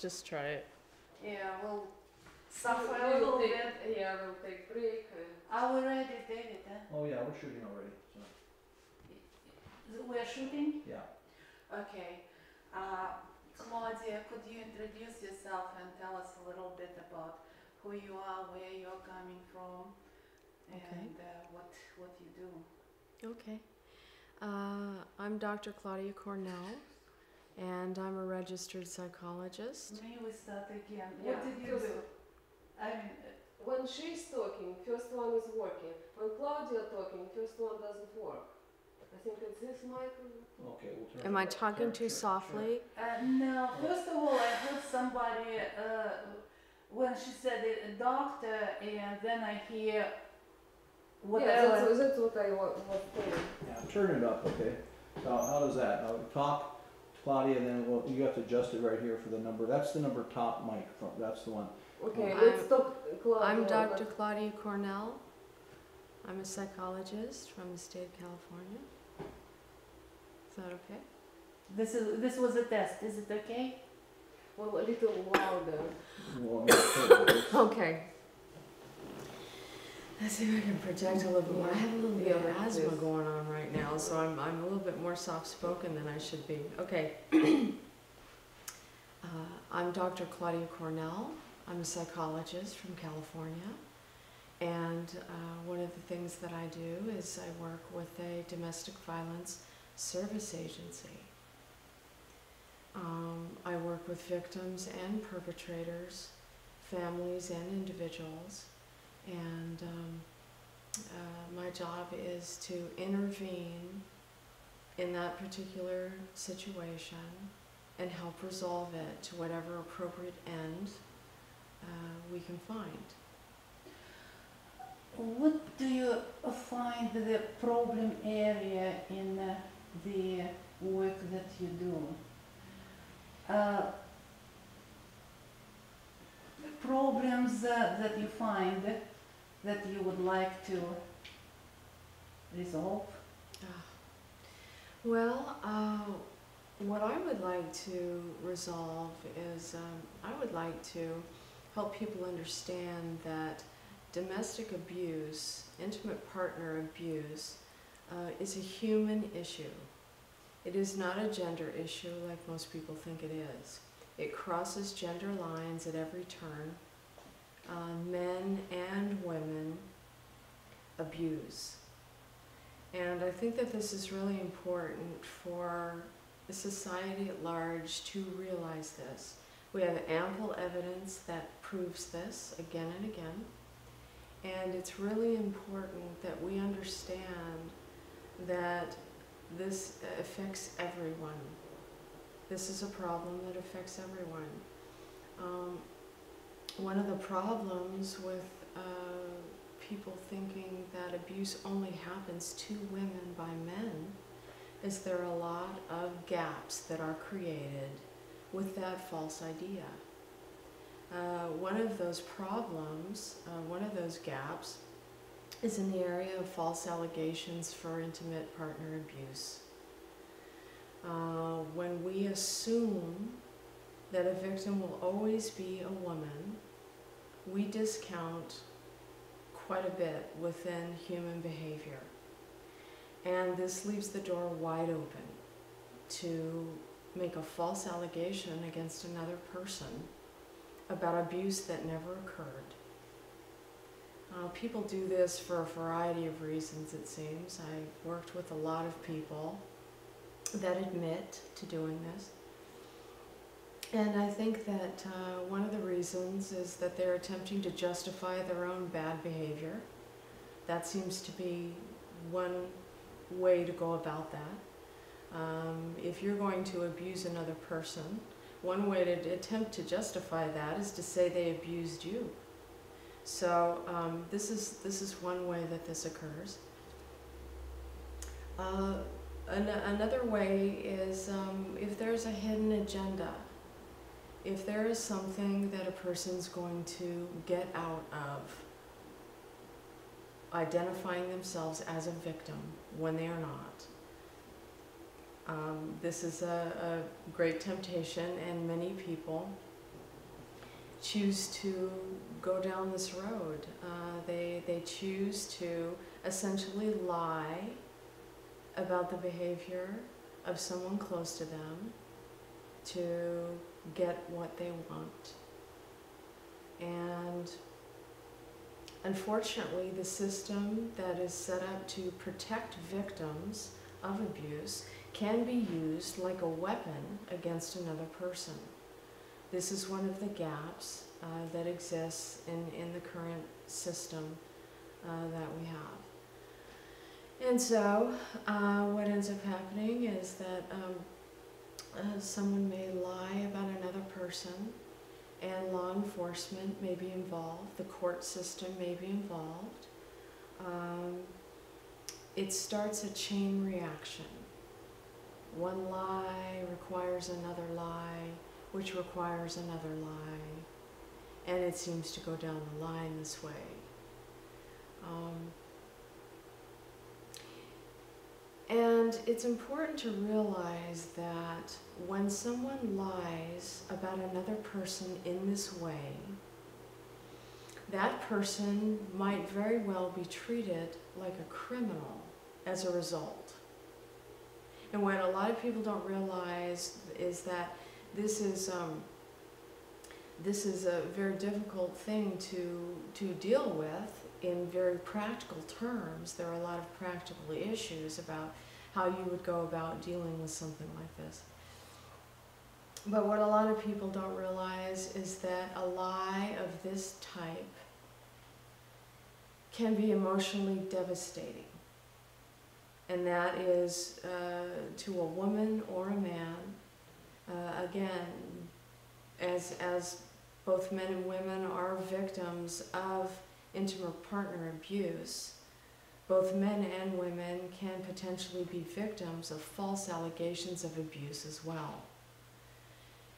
let's just try it. Yeah, we'll suffer a little bit. Yeah, we'll take break. Are we ready, David? Oh yeah, we're shooting already, so, We're shooting? yeah. Okay. Claudia, could you introduce yourself and tell us a little bit about who you are, where you're coming from, and what you do? Okay. I'm Dr. Claudia Cornell, and I'm a registered psychologist. May we start again? Yeah, What did you do? I mean, when she's talking, first one is working. When Claudia talking, first one doesn't work. I think it's this mic. Okay, we'll turn it Am I up. talking too softly? no. First of all, I heard somebody when she said it, a doctor, and then I hear whatever. Yeah, that's what I was saying. Yeah, turn it up, okay? So how does that? Talk, Claudia, and then you have to adjust it right here for the number. That's the number top mic, that's the one. Okay, I'm- let's talk Claudia. I'm Dr. Claudia Cornell. I'm a psychologist from the state of California. Is that okay? This was a test. Is it okay? Well, a little louder. Well, I'm gonna turn it. Okay. Let's see if I can project a little bit more. I have a little bit of Yeah, asthma yes. going on right now, so I'm a little bit more soft-spoken than I should be. Okay. I'm Dr. Claudia Cornell. I'm a psychologist from California. And one of the things that I do is I work with a domestic violence service agency. I work with victims and perpetrators, families and individuals, and my job is to intervene in that particular situation and help resolve it to whatever appropriate end we can find. What do you find the problem area in the work that you do? Problems that you find that you would like to resolve? Well, what I would like to resolve is I would like to help people understand that domestic abuse, intimate partner abuse, is a human issue. It is not a gender issue like most people think it is. It crosses gender lines at every turn. Men and women abuse. And I think that this is really important for the society at large to realize this. We have ample evidence that proves this again and again. And it's really important that we understand that this affects everyone. This is a problem that affects everyone. One of the problems with people thinking that abuse only happens to women by men is there are a lot of gaps that are created with that false idea. One of those problems, one of those gaps, is in the area of false allegations for intimate partner abuse. When we assume that a victim will always be a woman, we discount quite a bit within human behavior. And this leaves the door wide open to make a false allegation against another person about abuse that never occurred. People do this for a variety of reasons, it seems. I've worked with a lot of people that admit to doing this. And I think that one of the reasons is that they're attempting to justify their own bad behavior. That seems to be one way to go about that. If you're going to abuse another person, one way to attempt to justify that is to say they abused you. So this is one way that this occurs. Another way is if there's a hidden agenda. If there is something that a person's going to get out of identifying themselves as a victim when they are not. This is a great temptation, and many people choose to go down this road. They choose to essentially lie about the behavior of someone close to them to get what they want. And unfortunately, the system that is set up to protect victims of abuse can be used like a weapon against another person. This is one of the gaps that exists in the current system that we have. And so what ends up happening is that someone may lie about another person, and law enforcement may be involved, the court system may be involved. It starts a chain reaction. One lie requires another lie, which requires another lie, and it seems to go down the line this way. And it's important to realize that when someone lies about another person in this way, that person might very well be treated like a criminal as a result. And what a lot of people don't realize is that this is a very difficult thing to deal with in very practical terms. There are a lot of practical issues about how you would go about dealing with something like this. But what a lot of people don't realize is that a lie of this type can be emotionally devastating. And that is to a woman or a man, again, as both men and women are victims of intimate partner abuse, both men and women can potentially be victims of false allegations of abuse as well.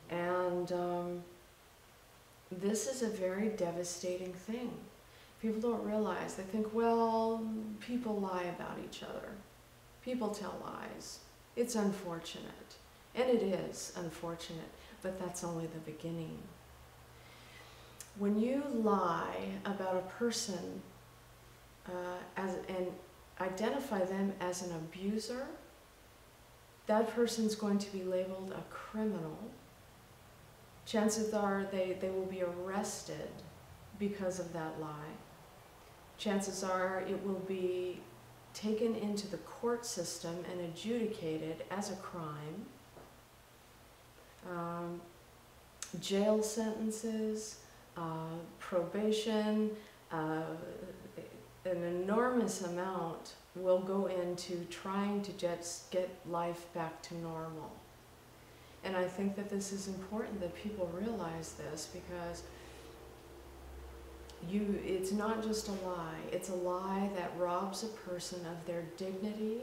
And this is a very devastating thing. People don't realize. They think, well, people lie about each other. People tell lies. It's unfortunate. And it is unfortunate, but that's only the beginning. When you lie about a person and identify them as an abuser, that person's going to be labeled a criminal. Chances are they will be arrested because of that lie. Chances are it will be taken into the court system and adjudicated as a crime. Jail sentences, probation, an enormous amount will go into trying to just get life back to normal. And I think that this is important that people realize this, because it's not just a lie. It's a lie that robs a person of their dignity,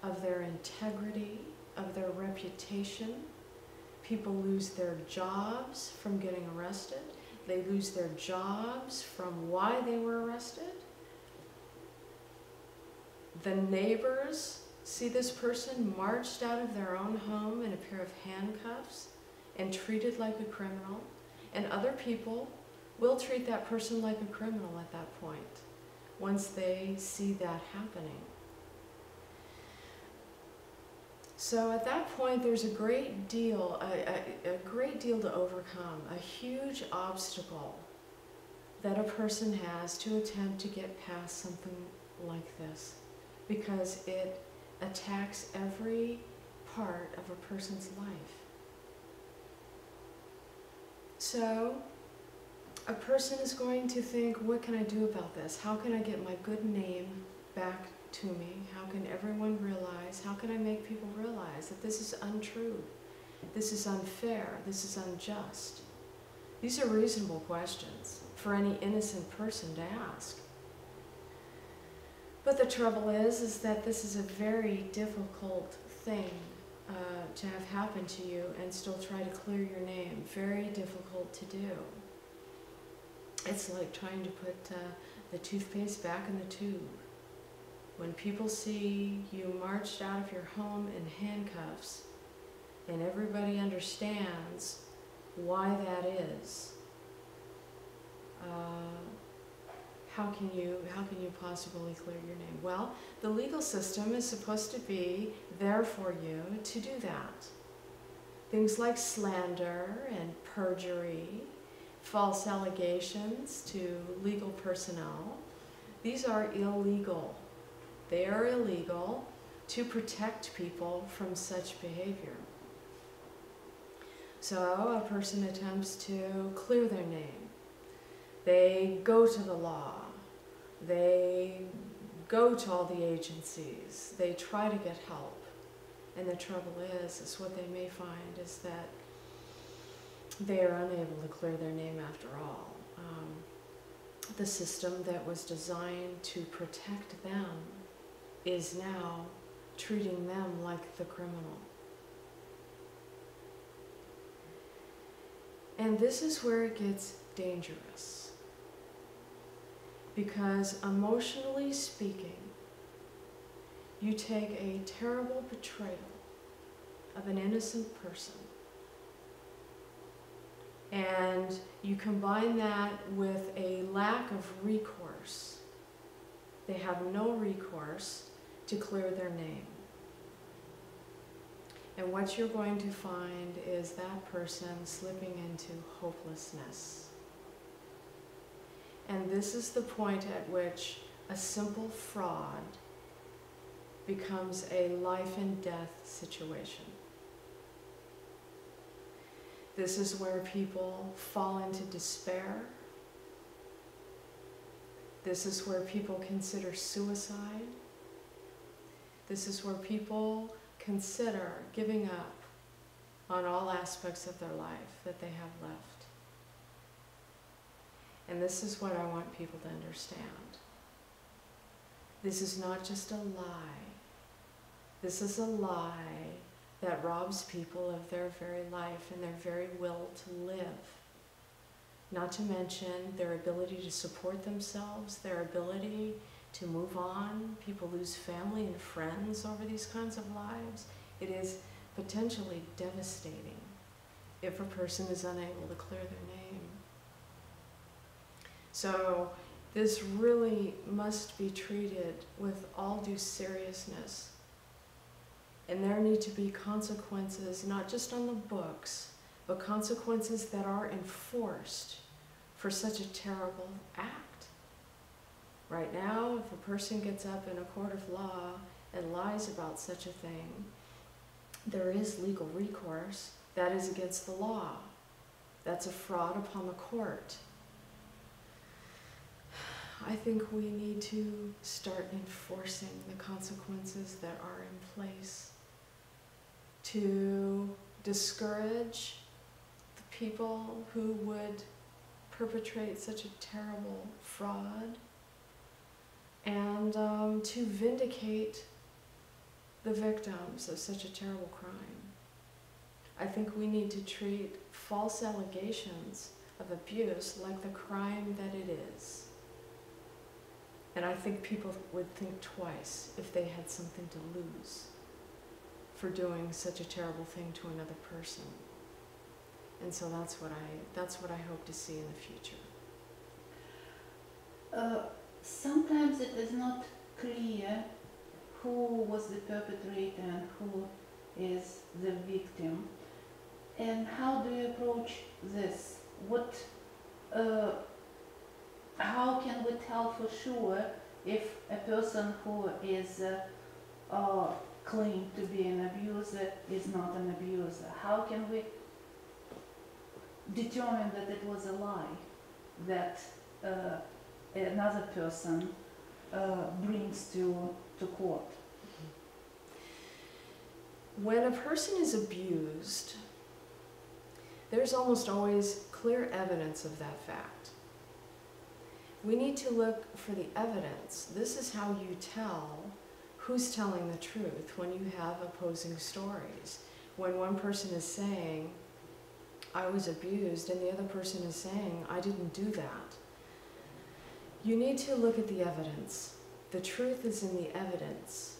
of their integrity, of their reputation. People lose their jobs from getting arrested. They lose their jobs from why they were arrested. The neighbors see this person marched out of their own home in a pair of handcuffs and treated like a criminal, and other people will treat that person like a criminal at that point once they see that happening. So at that point, there's a great deal to overcome, a huge obstacle that a person has to attempt to get past something like this, because it attacks every part of a person's life. So a person is going to think, what can I do about this? How can I get my good name back to me? How can everyone realize, how can I make people realize that this is untrue? This is unfair, this is unjust. These are reasonable questions for any innocent person to ask. But the trouble is that this is a very difficult thing to have happen to you and still try to clear your name. Very difficult to do. It's like trying to put the toothpaste back in the tube. When people see you marched out of your home in handcuffs, and everybody understands why that is, how can you possibly clear your name? Well, the legal system is supposed to be there for you to do that. Things like slander and perjury, false allegations to legal personnel, these are illegal. They are illegal to protect people from such behavior. So a person attempts to clear their name. They go to the law. They go to all the agencies. They try to get help. And the trouble is what they may find is that they are unable to clear their name after all. The system that was designed to protect them is now treating them like the criminal. And this is where it gets dangerous. Because emotionally speaking, you take a terrible betrayal of an innocent person and you combine that with a lack of recourse. They have no recourse to clear their name. And what you're going to find is that person slipping into hopelessness. And this is the point at which a simple fraud becomes a life and death situation. This is where people fall into despair. This is where people consider suicide. This is where people consider giving up on all aspects of their life that they have left. And this is what I want people to understand. This is not just a lie. This is a lie that robs people of their very life and their very will to live. Not to mention their ability to support themselves, their ability to move on. People lose family and friends over these kinds of lives. It is potentially devastating if a person is unable to clear their name. So this really must be treated with all due seriousness. And there need to be consequences, not just on the books, but consequences that are enforced for such a terrible act. Right now, if a person gets up in a court of law and lies about such a thing, there is legal recourse. That is against the law. That's a fraud upon the court. I think we need to start enforcing the consequences that are in place to discourage the people who would perpetrate such a terrible fraud, and to vindicate the victims of such a terrible crime. I think we need to treat false allegations of abuse like the crime that it is. And I think people would think twice if they had something to lose for doing such a terrible thing to another person. And so that's what I hope to see in the future. Sometimes it is not clear who was the perpetrator and who is the victim. And how do you approach this? How can we tell for sure if a person who is claimed to be an abuser is not an abuser? How can we determine that it was a lie that another person brings to court? When a person is abused, there's almost always clear evidence of that fact. We need to look for the evidence. This is how you tell who's telling the truth when you have opposing stories. When one person is saying, I was abused, and the other person is saying, I didn't do that. You need to look at the evidence. The truth is in the evidence.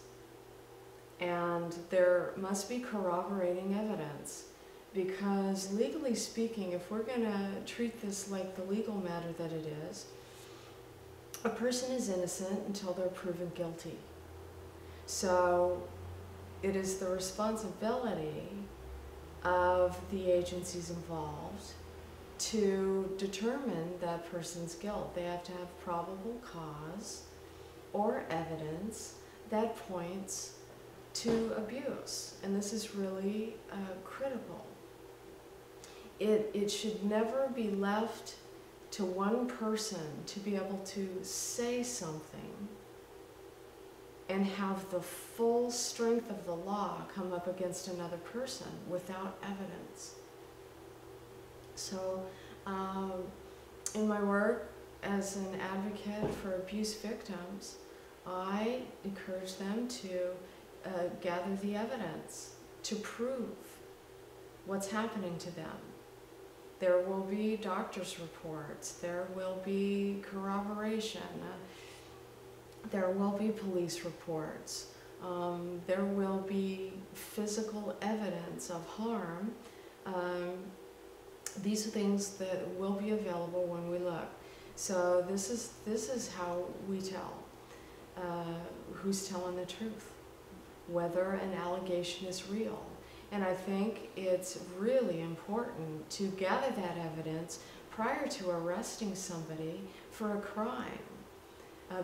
And there must be corroborating evidence, because legally speaking, if we're going to treat this like the legal matter that it is, a person is innocent until they're proven guilty. So it is the responsibility of the agencies involved to determine that person's guilt. They have to have probable cause or evidence that points to abuse, and this is really critical. It should never be left to one person to be able to say something and have the full strength of the law come up against another person without evidence. So in my work as an advocate for abuse victims, I encourage them to gather the evidence to prove what's happening to them. There will be doctor's reports, there will be corroboration, there will be police reports, there will be physical evidence of harm. These are things that will be available when we look. So this is how we tell who's telling the truth, whether an allegation is real. And I think it's really important to gather that evidence prior to arresting somebody for a crime.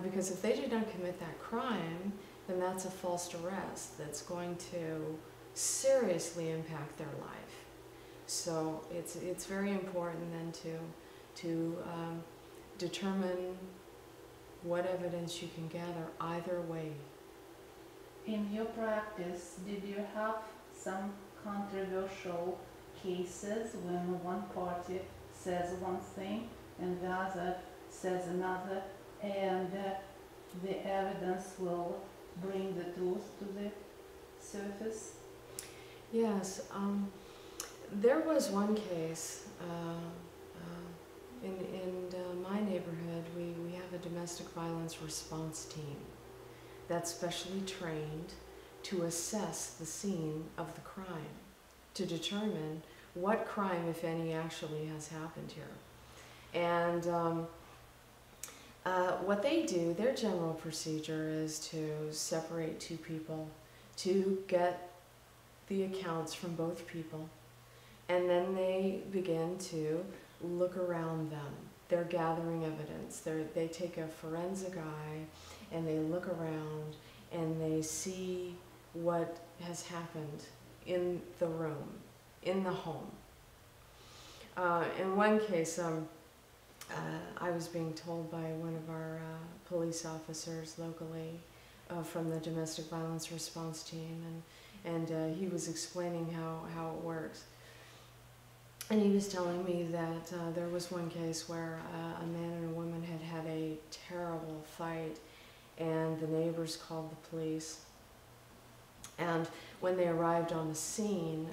Because if they did not commit that crime, then that's a false arrest that's going to seriously impact their life. So it's very important then to determine what evidence you can gather either way. In your practice, did you have some controversial cases when one party says one thing and the other says another, and the evidence will bring the truth to the surface? Yes, there was one case in my neighborhood. We have a domestic violence response team that's specially trained to assess the scene of the crime, to determine what crime, if any, actually has happened here. And what they do, their general procedure is to separate two people, to get the accounts from both people, and then they begin to look around them. They're gathering evidence. They take a forensic eye and they look around and they see what has happened in the room, in the home. In one case, I was being told by one of our police officers locally from the domestic violence response team, and he was explaining how it works. And he was telling me that there was one case where a man and a woman had had a terrible fight, and the neighbors called the police. And when they arrived on the scene,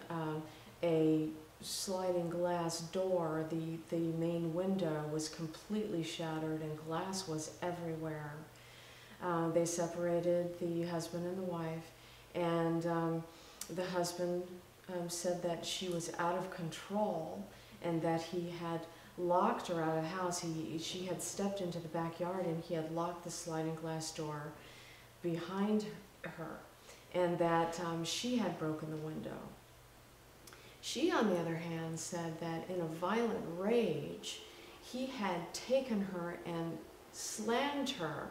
a sliding glass door, the main window, was completely shattered and glass was everywhere. They separated the husband and the wife, and the husband said that she was out of control and that he had locked her out of the house. She had stepped into the backyard and he had locked the sliding glass door behind her, and that she had broken the window. She, on the other hand, said that in a violent rage, he had taken her and slammed her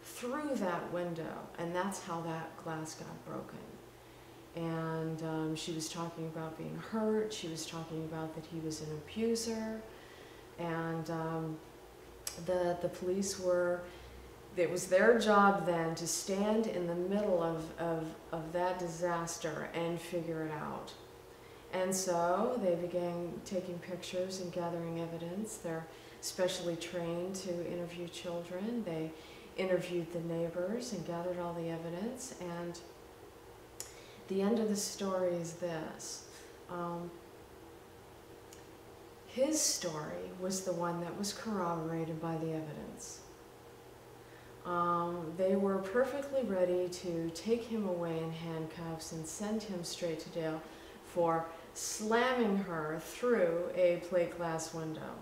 through that window, and that's how that glass got broken. And she was talking about being hurt. She was talking about that he was an abuser. And the police were, it was their job then to stand in the middle of that disaster and figure it out. And so they began taking pictures and gathering evidence. They're specially trained to interview children. They interviewed the neighbors and gathered all the evidence. And the end of the story is this. His story was the one that was corroborated by the evidence. They were perfectly ready to take him away in handcuffs and send him straight to jail for slamming her through a plate glass window.